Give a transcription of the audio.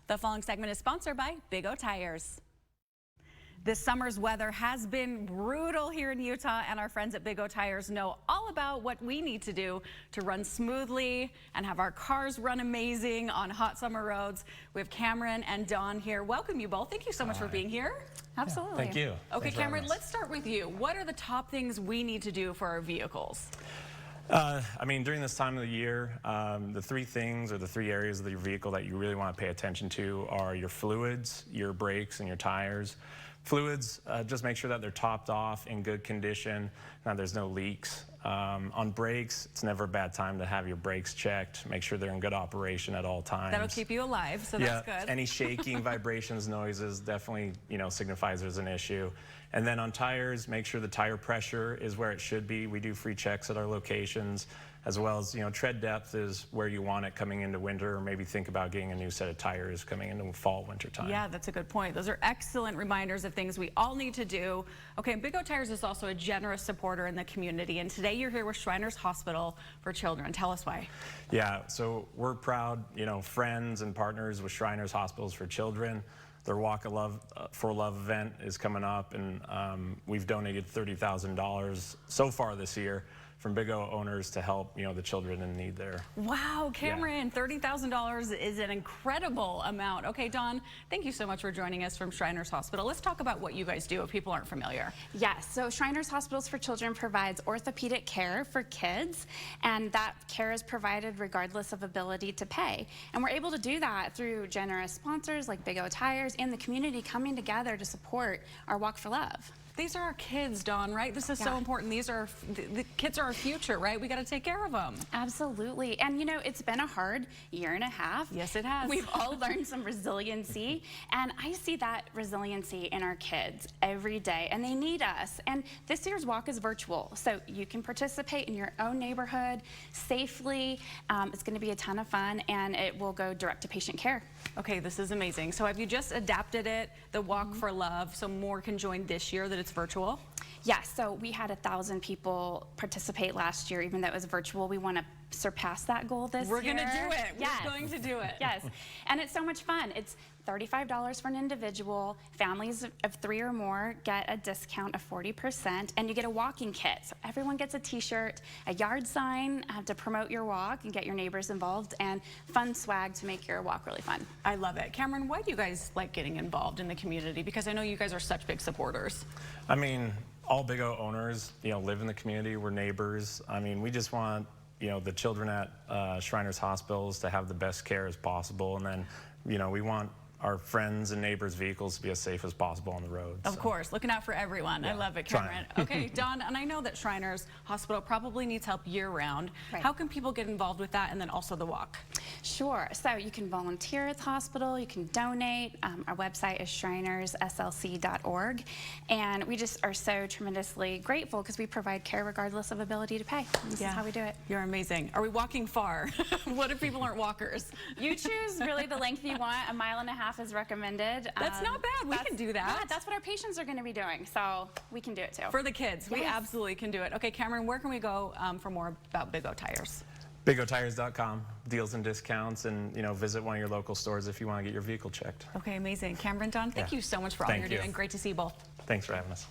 The following segment is sponsored by Big O Tires. This summer's weather has been brutal here in Utah, and our friends at Big O Tires know all about what we need to do to run smoothly and have our cars run amazing on hot summer roads. We have Cameron and Dawn here. Welcome you both. Thank you so much for being here. Absolutely. Thank you. Okay, Cameron, let's start with you. What are the top things we need to do for our vehicles? During this time of the year, the three things or the three areas of your vehicle that you really want to pay attention to are your fluids, your brakes, and your tires. Fluids, just make sure that they're topped off in good condition, that there's no leaks. On brakes, it's never a bad time to have your brakes checked. Make sure they're in good operation at all times. That'll keep you alive, so that's good. Any shaking, vibrations, noises definitely, signifies there's an issue. And then on tires, make sure the tire pressure is where it should be. We do free checks at our locations, as well as, tread depth is where you want it coming into winter, or maybe think about getting a new set of tires coming into fall, winter time. Yeah, that's a good point. Those are excellent reminders of things we all need to do. Okay, Big O Tires is also a generous supporter in the community, and today you're here with Shriners Hospital for Children. Tell us why. Yeah, so we're proud, friends and partners with Shriners Hospitals for Children. Their Walk of Love for Love event is coming up, and we've donated $30,000 so far this year from Big O owners to help, the children in need there. Wow, Cameron, $30,000 is an incredible amount. Okay, Dawn, thank you so much for joining us from Shriners Hospital. Let's talk about what you guys do if people aren't familiar. Yes, so Shriners Hospitals for Children provides orthopedic care for kids, and that care is provided regardless of ability to pay. And we're able to do that through generous sponsors like Big O Tires and the community coming together to support our Walk for Love. These are our kids, Dawn, right? This is so important. These are, the kids are our future, right? We got to take care of them. Absolutely. And it's been a hard year and a half. Yes, it has. We've all learned some resiliency, and I see that resiliency in our kids every day, and they need us. And this year's walk is virtual, so you can participate in your own neighborhood safely. It's going to be a ton of fun, and it will go direct to patient care. Okay, this is amazing. So have you just adapted it, the Walk for Love, so more can join this year that it's virtual? Yes, so we had 1,000 people participate last year, even though it was virtual. We want to surpass that goal this year. We're going to do it. Yes. We're going to do it. Yes, and it's so much fun. It's $35 for an individual. Families of 3 or more get a discount of 40%, and you get a walking kit. So everyone gets a t-shirt, a yard sign to promote your walk and get your neighbors involved, and fun swag to make your walk really fun. I love it. Cameron, why do you guys like getting involved in the community? Because I know you guys are such big supporters. All Big O owners, live in the community. We're neighbors. We just want, the children at Shriners Hospitals to have the best care as possible. And then, we want our friends and neighbors' vehicles to be as safe as possible on the road. Of course, looking out for everyone. Yeah. I love it, Cameron. Okay, Dawn, and I know that Shriners Hospital probably needs help year-round. Right. How can people get involved with that, and then also the walk? Sure. So you can volunteer at the hospital, you can donate. Our website is shrinerslc.org, and we just are so tremendously grateful because we provide care regardless of ability to pay. This is how we do it. You're amazing. Are we walking far? What if people aren't walkers? You choose really the length you want. 1.5 miles is recommended. That's not bad. We can do that. Yeah, that's what our patients are going to be doing, so we can do it too. For the kids, yes. We absolutely can do it. Okay, Cameron, where can we go for more about Big O Tires? BigOTires.com, deals and discounts, and visit one of your local stores if you want to get your vehicle checked. Okay, amazing. Cameron, Dawn, thank you so much for all you're doing. Great to see you both. Thanks for having us.